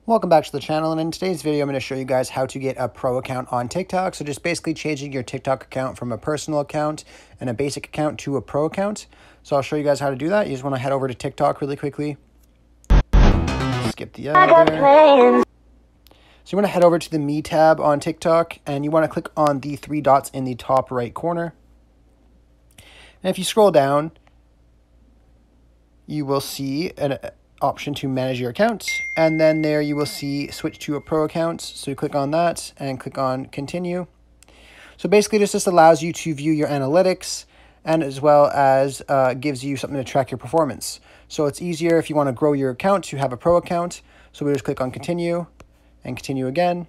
Welcome back to the channel, and in today's video I'm going to show you guys how to get a pro account on TikTok. So just basically changing your TikTok account from a personal account and a basic account to a pro account. So I'll show you guys how to do that. You just want to head over to TikTok really quickly. Skip the ad there. So you want to head over to the Me tab on TikTok, and you want to click on the three dots in the top right corner. And if you scroll down, you will see an option to manage your account, and then there you will see switch to a pro account. So you click on that and click on continue. So basically this just allows you to view your analytics, and as well as gives you something to track your performance. So it's easier if you want to grow your account to have a pro account. So we just click on continue and continue again.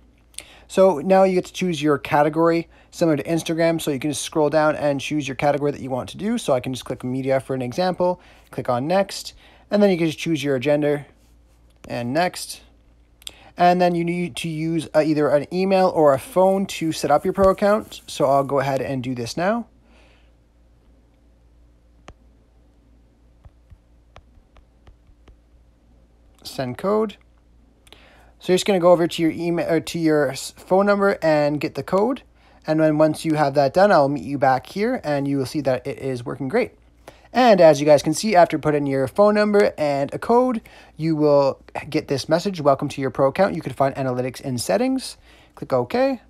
So now you get to choose your category, similar to Instagram. So you can just scroll down and choose your category that you want to do. So I can just click media for an example, click on next, and then you can just choose your agenda and next. And then you need to use either an email or a phone to set up your pro account. So I'll go ahead and do this now. Send code. So you're just going to go over to your email or to your phone number and get the code. And then once you have that done, I'll meet you back here and you will see that it is working great. And as you guys can see, after putting your phone number and a code, you will get this message, welcome to your pro account. You can find analytics in settings. Click OK.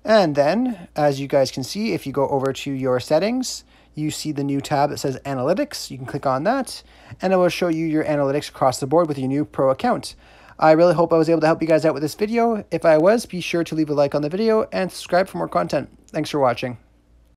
And then, as you guys can see, if you go over to your settings, you see the new tab that says analytics. You can click on that, and it will show you your analytics across the board with your new pro account. I really hope I was able to help you guys out with this video. If I was, be sure to leave a like on the video and subscribe for more content. Thanks for watching.